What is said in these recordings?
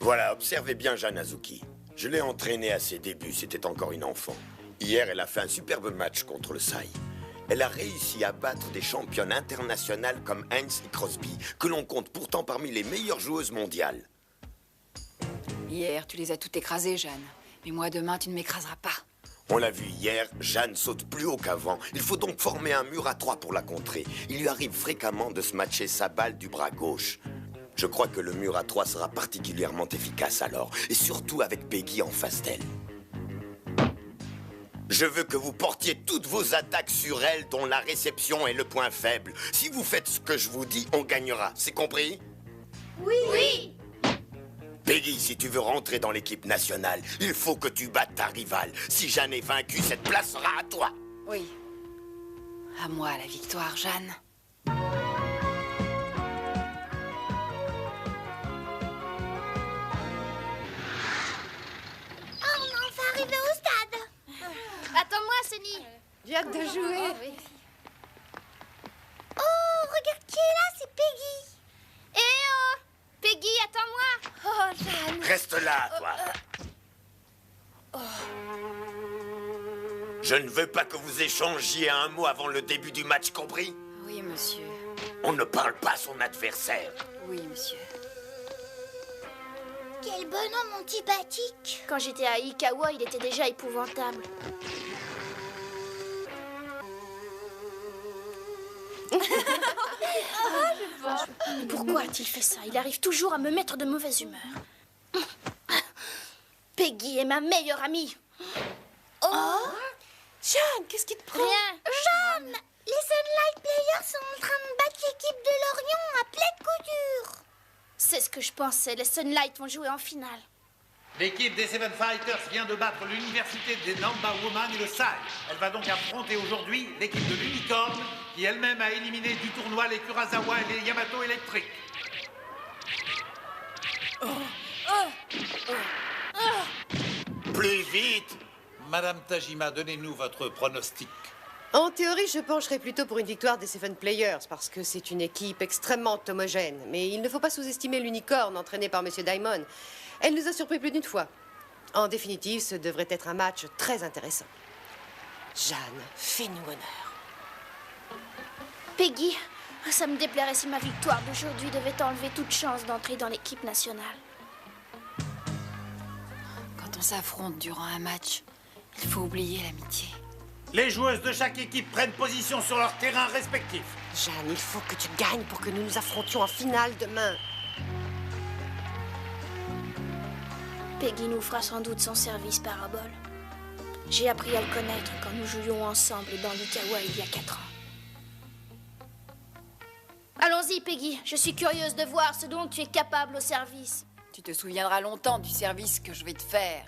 Voilà, observez bien Jeanne Azuki. Je l'ai entraînée à ses débuts, c'était encore une enfant. Hier, elle a fait un superbe match contre le Sai. Elle a réussi à battre des championnes internationales comme Heinz et Crosby, que l'on compte pourtant parmi les meilleures joueuses mondiales. Hier, tu les as toutes écrasées, Jeanne. Mais moi, demain, tu ne m'écraseras pas. On l'a vu hier, Jeanne saute plus haut qu'avant. Il faut donc former un mur à 3 pour la contrer. Il lui arrive fréquemment de se matcher sa balle du bras gauche. Je crois que le mur à 3 sera particulièrement efficace alors, et surtout avec Peggy en face d'elle. Je veux que vous portiez toutes vos attaques sur elle, dont la réception est le point faible. Si vous faites ce que je vous dis, on gagnera. C'est compris? Oui. Oui. Peggy, si tu veux rentrer dans l'équipe nationale, il faut que tu battes ta rivale. Si Jeanne est vaincue, cette place sera à toi. Oui. À moi la victoire, Jeanne. On est enfin arrivé au stade. Attends-moi, Sunny. J'ai hâte de jouer. Oui. Oh, regarde qui est là, c'est Peggy. Eh oh, Peggy, attends-moi. Oh, Jeanne. Reste là, toi. Je ne veux pas que vous échangiez un mot avant le début du match, compris? Oui, monsieur. On ne parle pas à son adversaire. Oui, monsieur. Quel bonhomme antipathique. Quand j'étais à Ikawa, il était déjà épouvantable. Pourquoi a-t-il fait ça? Il arrive toujours à me mettre de mauvaise humeur. Peggy est ma meilleure amie. Oh, Jeanne, qu'est-ce qui te prend? rien. Jeanne, les Sunlight Players sont en train de battre l'équipe de Lorient à pleine couture. C'est ce que je pensais. Les Sunlight vont jouer en finale. L'équipe des Seven Fighters vient de battre l'université des Namba Woman et le Sai. Elle va donc affronter aujourd'hui l'équipe de l'Unicorn, qui elle-même a éliminé du tournoi les Kurazawa et les Yamato électriques. Plus vite! Madame Tajima, donnez-nous votre pronostic. En théorie, je pencherais plutôt pour une victoire des Seven Players, parce que c'est une équipe extrêmement homogène. Mais il ne faut pas sous-estimer l'Unicorn entraînée par Monsieur Diamond. Elle nous a surpris plus d'une fois. En définitive, ce devrait être un match très intéressant. Jeanne, fais-nous honneur. Peggy, ça me déplairait si ma victoire d'aujourd'hui devait enlever toute chance d'entrer dans l'équipe nationale. Quand on s'affronte durant un match, il faut oublier l'amitié. Les joueuses de chaque équipe prennent position sur leur terrain respectif. Jeanne, il faut que tu gagnes pour que nous nous affrontions en finale demain. Peggy nous fera sans doute son service parabole. J'ai appris à le connaître quand nous jouions ensemble dans l'Ikawa il y a 4 ans. Allons-y, Peggy. Je suis curieuse de voir ce dont tu es capable au service. Tu te souviendras longtemps du service que je vais te faire.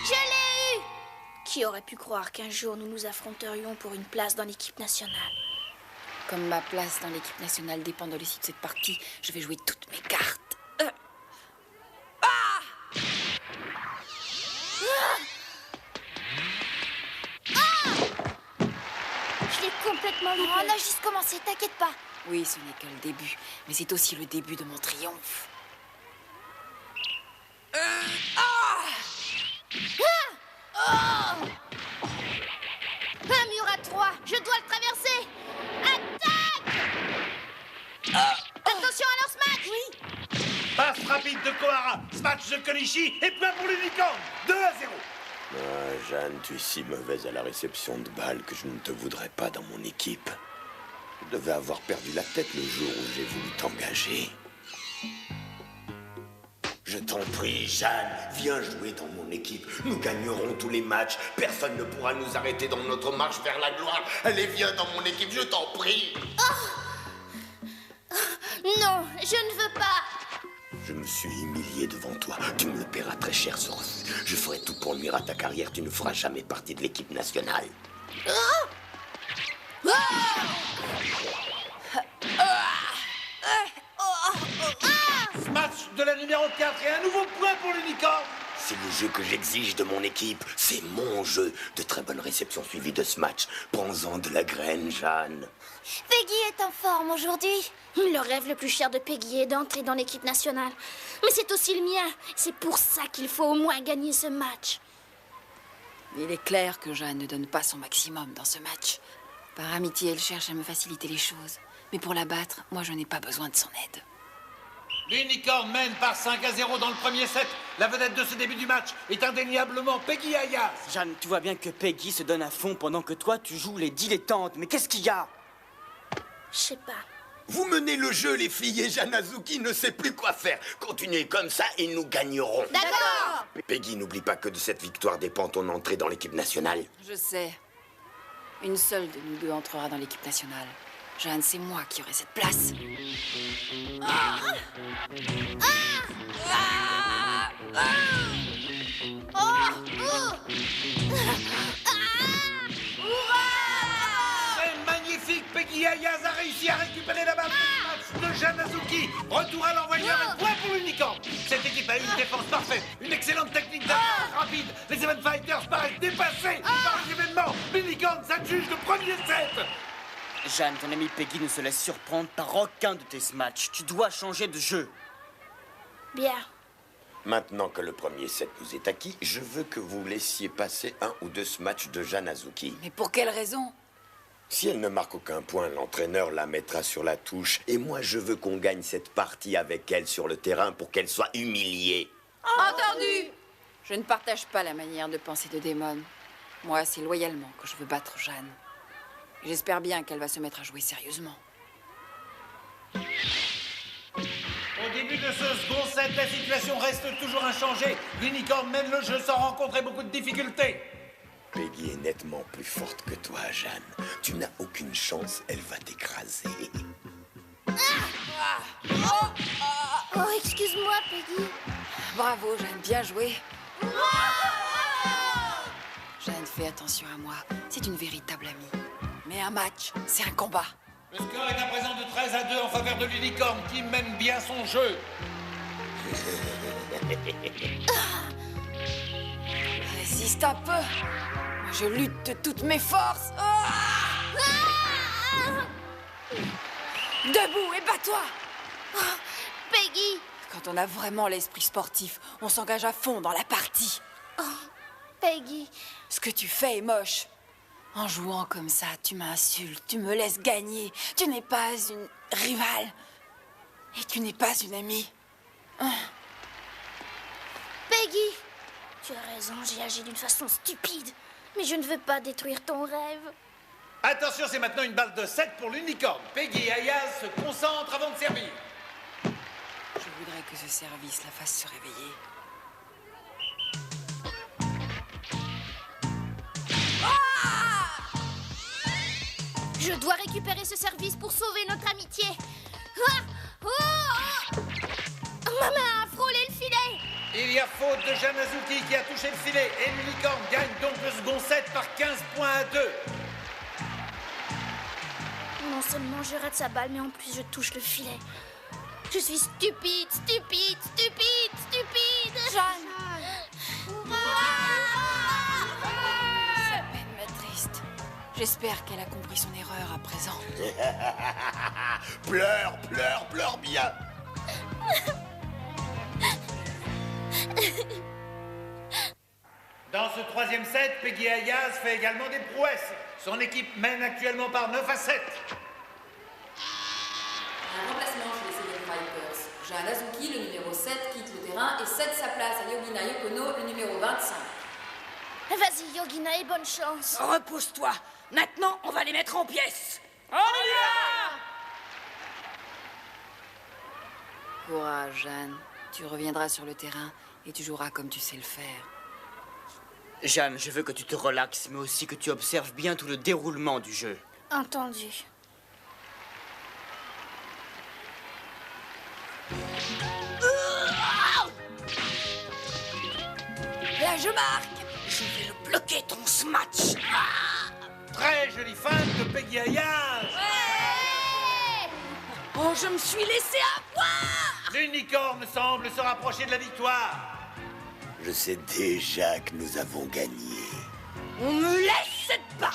Je l'ai eu! Qui aurait pu croire qu'un jour nous nous affronterions pour une place dans l'équipe nationale? Comme ma place dans l'équipe nationale dépend de l'issue de cette partie, je vais jouer toutes mes cartes. Je l'ai complètement loupé. On a juste commencé, t'inquiète pas. Oui, ce n'est que le début, mais c'est aussi le début de mon triomphe. Un mur à 3, je dois le traverser. Attaque! Attention à leur smash! Oui. Passe rapide de Kohara, smash de Konishi et point pour l'Unicorn. 2-0. Ah, Jeanne, tu es si mauvaise à la réception de balles que je ne te voudrais pas dans mon équipe. Je devais avoir perdu la tête le jour où j'ai voulu t'engager. Je t'en prie, Jeanne, viens jouer dans mon équipe. Nous gagnerons tous les matchs. Personne ne pourra nous arrêter dans notre marche vers la gloire. Allez, viens dans mon équipe, je t'en prie. Non, je ne veux pas. Je me suis humilié devant toi. Tu me le paieras très cher, ce refus. Je ferai tout pour nuire à ta carrière. Tu ne feras jamais partie de l'équipe nationale. 24 et un nouveau point pour l'unicorne. C'est le jeu que j'exige de mon équipe. C'est mon jeu. De très bonne réception suivie de ce match. Prends-en de la graine, Jeanne. Peggy est en forme aujourd'hui. Le rêve le plus cher de Peggy est d'entrer dans l'équipe nationale. Mais c'est aussi le mien. C'est pour ça qu'il faut au moins gagner ce match. Il est clair que Jeanne ne donne pas son maximum dans ce match. Par amitié, elle cherche à me faciliter les choses. Mais pour la battre, moi, je n'ai pas besoin de son aide. L'unicorne mène par 5-0 dans le premier set. La vedette de ce début du match est indéniablement Peggy Ayaz. Jeanne, tu vois bien que Peggy se donne à fond pendant que toi, tu joues les dilettantes. Mais qu'est-ce qu'il y a? Je sais pas. Vous menez le jeu, les filles, et Jeanne Azuki ne sait plus quoi faire. Continuez comme ça et nous gagnerons. D'accord. Peggy, n'oublie pas que de cette victoire dépend ton entrée dans l'équipe nationale. Je sais. Une seule de nous deux entrera dans l'équipe nationale. Jeanne, c'est moi qui aurai cette place. C'est magnifique. Peggy Ayaz a réussi à récupérer la balle du match de Jeanne Azuki. Retour à l'envoyeur et point pour l'unicorne. Cette équipe a une défense parfaite, une excellente technique d'attaque rapide. Les Seven Fighters paraissent dépassés par les événements. L'unicorne s'adjuge le premier set. Jeanne, ton amie Peggy ne se laisse surprendre par aucun de tes matchs. Tu dois changer de jeu. Bien. Maintenant que le premier set nous est acquis, je veux que vous laissiez passer un ou deux matchs de Jeanne Azuki. Mais pour quelle raison? Si elle ne marque aucun point, l'entraîneur la mettra sur la touche. Et moi, je veux qu'on gagne cette partie avec elle sur le terrain pour qu'elle soit humiliée. Entendu! Je ne partage pas la manière de penser de Damon. Moi, c'est loyalement que je veux battre Jeanne. J'espère bien qu'elle va se mettre à jouer sérieusement. Au début de ce second set, la situation reste toujours inchangée. L'unicorne mène le jeu sans rencontrer beaucoup de difficultés. Peggy est nettement plus forte que toi, Jeanne. Tu n'as aucune chance, elle va t'écraser. Oh, excuse-moi, Peggy. Bravo, Jeanne, bien joué. Jeanne, fais attention à moi. C'est une véritable amie. Mais un match, c'est un combat. Le score est à présent de 13-2 en faveur de l'unicorne qui mène bien son jeu. Résiste un peu. Je lutte de toutes mes forces. Debout et bats-toi. Peggy. Quand on a vraiment l'esprit sportif, on s'engage à fond dans la partie. Peggy. Ce que tu fais est moche. En jouant comme ça, tu m'insultes, tu me laisses gagner. Tu n'es pas une rivale. Et tu n'es pas une amie. Peggy. Tu as raison, j'ai agi d'une façon stupide. Mais je ne veux pas détruire ton rêve. Attention, c'est maintenant une balle de 7 pour l'unicorne. Peggy Ayaz se concentre avant de servir. Je voudrais que ce service la fasse se réveiller. Je dois récupérer ce service pour sauver notre amitié. Ma main a frôlé le filet. Il y a faute de Jeanne Azuki qui a touché le filet. Et l'unicorne gagne donc le second set par 15 points à 2. Non seulement je rate sa balle, mais en plus je touche le filet. Je suis stupide, stupide, stupide, stupide. Jeanne. Sa peine m'attriste. J'espère qu'elle a compris son erreur à présent. Pleure, pleure, pleure bien. Dans ce troisième set, Peggy Ayaz fait également des prouesses. Son équipe mène actuellement par 9-7. Un remplacement chez les Seven Fighters. Jeanne Azuki, le numéro 7, quitte le terrain et cède sa place à Yogina Yokono, le numéro 25. Vas-y, Yogina, et bonne chance. Repousse-toi. Maintenant, on va les mettre en pièces. On y va! Courage, Jeanne. Tu reviendras sur le terrain et tu joueras comme tu sais le faire. Jeanne, je veux que tu te relaxes, mais aussi que tu observes bien tout le déroulement du jeu. Entendu. Là, je marque. Je vais le bloquer, ton smash. Très jolie feinte de Peggy Ayaz. Oh, je me suis laissé avoir. L'unicorne semble se rapprocher de la victoire. Je sais déjà que nous avons gagné. On me laisse cette balle.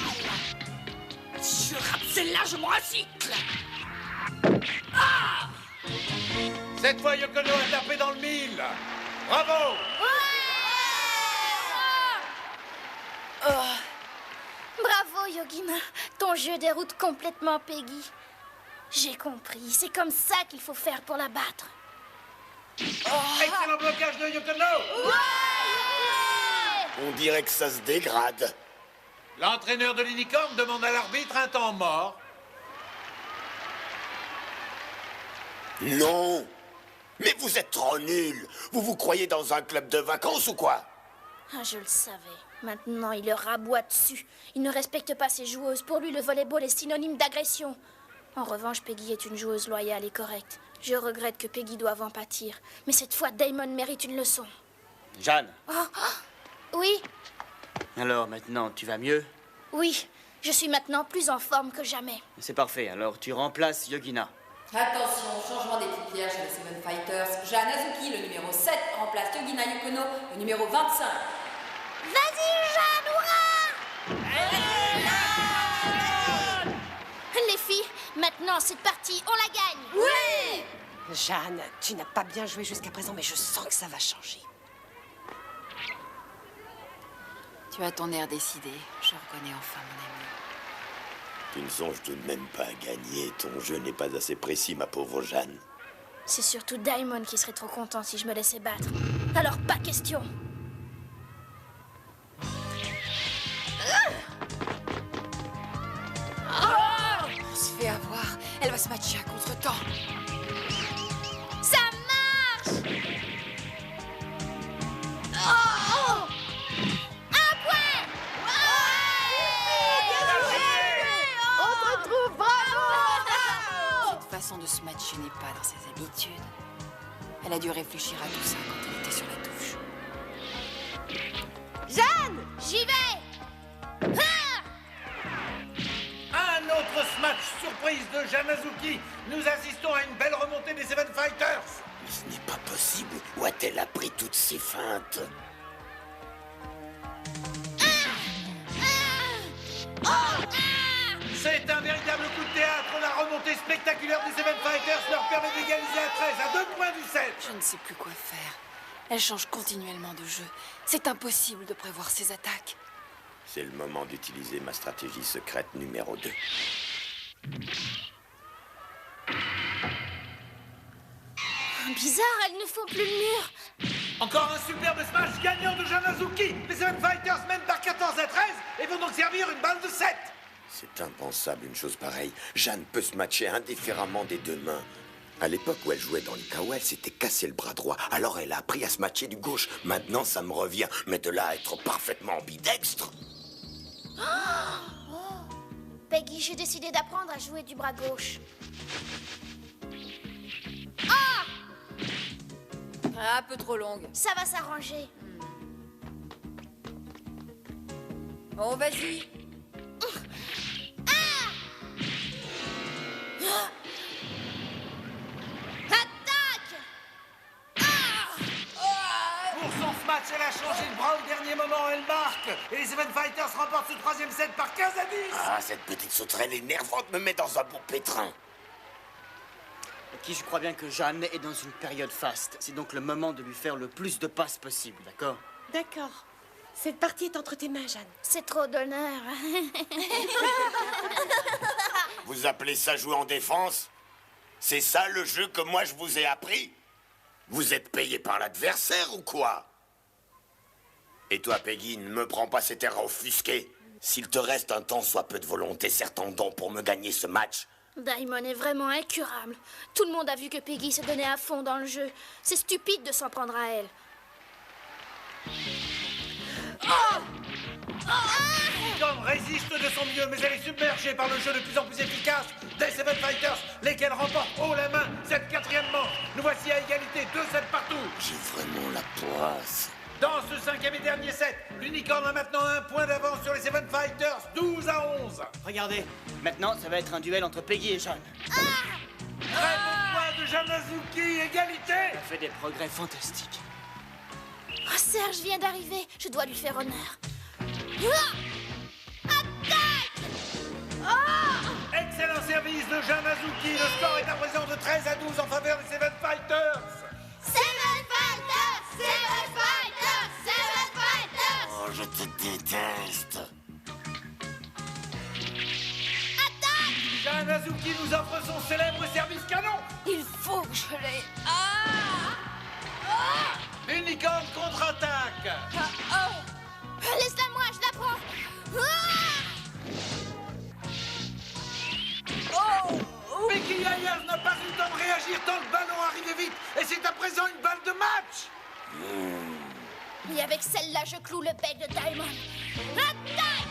Je rate celle-là, je me recycle. Ah! Cette fois, Yokono a tapé dans le mille. Bravo! Bravo, Yogina. Ton jeu déroute complètement Peggy. J'ai compris. C'est comme ça qu'il faut faire pour la battre. Excellent blocage de Yokono! On dirait que ça se dégrade. L'entraîneur de l'unicorne demande à l'arbitre un temps mort. Non. Mais vous êtes trop nuls. Vous vous croyez dans un club de vacances ou quoi? Ah, je le savais. Maintenant, il leur raboie dessus. Il ne respecte pas ses joueuses. Pour lui, le volleyball est synonyme d'agression. En revanche, Peggy est une joueuse loyale et correcte. Je regrette que Peggy doive en pâtir. Mais cette fois, Damon mérite une leçon. Jeanne, Oui, alors maintenant, tu vas mieux? oui. Je suis maintenant plus en forme que jamais. C'est parfait, alors tu remplaces Yogina. Attention, changement d'équipière chez les Seven Fighters. Jeanne Azuki, le numéro 7, remplace Yogina Yukono, le numéro 25. Vas-y, Jeanne, hurrah! Les filles, maintenant c'est parti, on la gagne. Oui! Jeanne, tu n'as pas bien joué jusqu'à présent, mais je sens que ça va changer. Tu as ton air décidé. Je reconnais enfin mon ami. Tu ne songes tout de même pas à gagner. Ton jeu n'est pas assez précis, ma pauvre Jeanne. C'est surtout Damon qui serait trop content si je me laissais battre. Alors pas question. On se fait avoir. Elle va se matcher à contre-temps. Ça marche! Oh! Un point! On te retrouve, bravo! Cette façon de se matcher n'est pas dans ses habitudes. Elle a dû réfléchir à tout ça quand elle était sur la touche. Jeanne! J'y vais! Un autre smash surprise de Jeanne Azuki. Nous assistons à une belle remontée des Seven Fighters. Mais ce n'est pas possible. Où a-t-elle appris toutes ces feintes? C'est un véritable coup de théâtre. La remontée spectaculaire des Seven Fighters leur permet d'égaliser à 13 à 2 points du 7. Je ne sais plus quoi faire. Elle change continuellement de jeu. C'est impossible de prévoir ses attaques. C'est le moment d'utiliser ma stratégie secrète numéro 2. Bizarre, elles ne font plus le mur. Encore un superbe smash gagnant de Jeanne Azuki. Les Seven Fighters mènent par 14 à 13 et vont donc servir une balle de 7. C'est impensable une chose pareille. Jeanne peut se matcher indifféremment des deux mains. À l'époque où elle jouait dans l'Ikawa, elle s'était cassé le bras droit. Alors elle a appris à se matcher du gauche. Maintenant, ça me revient. Mais de là à être parfaitement ambidextre. Peggy, j'ai décidé d'apprendre à jouer du bras gauche. Un peu trop longue. Ça va s'arranger. Bon, vas-y. Attaque! Pour son smash, elle a changé de bras au dernier moment. Elle marque. Et les Seven Fighters remportent ce troisième set par 15 à 10. Ah, cette petite sauterelle énervante me met dans un bon pétrin. Ok, je crois bien que Jeanne est dans une période faste. C'est donc le moment de lui faire le plus de passes possible, d'accord? D'accord. Cette partie est entre tes mains, Jeanne. C'est trop d'honneur. Vous appelez ça jouer en défense? C'est ça le jeu que moi je vous ai appris? Vous êtes payé par l'adversaire ou quoi? Et toi, Peggy, ne me prends pas cet air offusqué. S'il te reste un temps soit peu de volonté, serre ton don pour me gagner ce match. Damon est vraiment incurable. Tout le monde a vu que Peggy se donnait à fond dans le jeu. C'est stupide de s'en prendre à elle. L'unicorne résiste de son mieux, mais elle est submergée par le jeu de plus en plus efficace des Seven Fighters, lesquels remportent haut la main cette quatrième manche. Nous voici à égalité, 2-7 partout. J'ai vraiment la poisse. Dans ce cinquième et dernier set, l'unicorne a maintenant un point d'avance sur les Seven Fighters, 12 à 11. Regardez, maintenant ça va être un duel entre Peggy et Jeanne. Très bon points de Jeanne Azuki, égalité. Elle a fait des progrès fantastiques. Oh, Serge vient d'arriver. Je dois lui faire honneur. Excellent service de Jeanne Azuki. Le score est à présent de 13-12 en faveur des Seven Fighters. Seven Fighters! Seven Fighters! Seven Fighters! Oh, je te déteste. Jeanne Azuki nous offre son célèbre service canon. Il faut que je l'ai. L'unicorne contre-attaque. Laisse-la moi, je la prends. Becky Ayers n'a pas eu le temps de réagir tant le ballon arrivait vite. Et c'est à présent une balle de match. Et avec celle-là, je cloue le bec de Diamond. Attaque!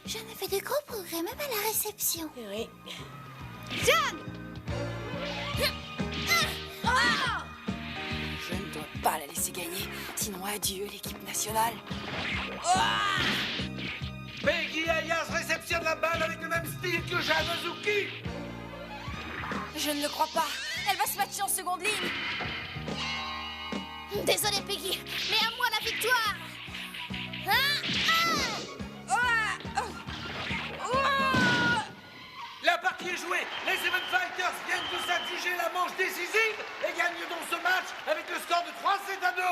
J'en ai fait de gros progrès, même à la réception. Oui. Je ne dois pas la laisser gagner, sinon adieu l'équipe nationale. Becky Ayers réceptionne la balle avec le même style que Jeanne Azuki. Je ne le crois pas. Elle va se matcher en seconde ligne. Désolée, Peggy, mais à moi la victoire. La partie est jouée. Les Seven Fighters viennent de s'adjuger la manche décisive et gagnent donc ce match avec le score de 3-7-2.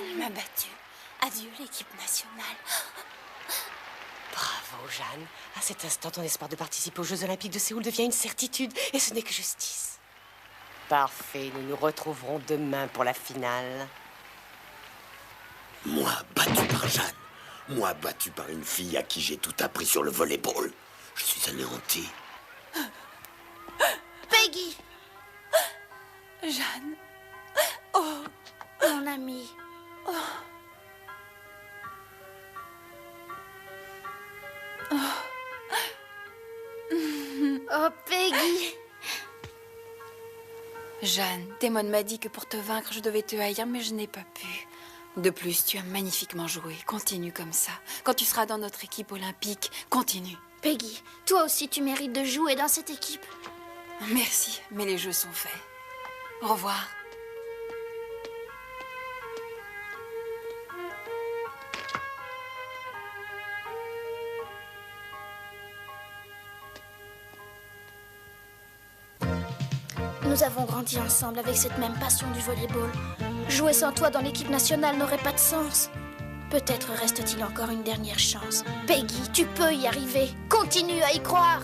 Elle m'a battue. Adieu l'équipe nationale. Bravo, Jeanne. À cet instant, ton espoir de participer aux Jeux Olympiques de Séoul devient une certitude, et ce n'est que justice. Parfait, nous nous retrouverons demain pour la finale. Moi, battu par Jeanne. Moi, battu par une fille à qui j'ai tout appris sur le volleyball. Je suis anéanti. Peggy, Jeanne. mon amie. Oh, Peggy. Jeanne, Damon m'a dit que pour te vaincre, je devais te haïr, mais je n'ai pas pu. De plus, tu as magnifiquement joué. Continue comme ça. Quand tu seras dans notre équipe olympique, continue. Peggy, toi aussi tu mérites de jouer dans cette équipe. Merci, mais les jeux sont faits. Au revoir. Nous avons grandi ensemble avec cette même passion du volleyball. Jouer sans toi dans l'équipe nationale n'aurait pas de sens. Peut-être reste-t-il encore une dernière chance. Peggy, tu peux y arriver. Continue à y croire.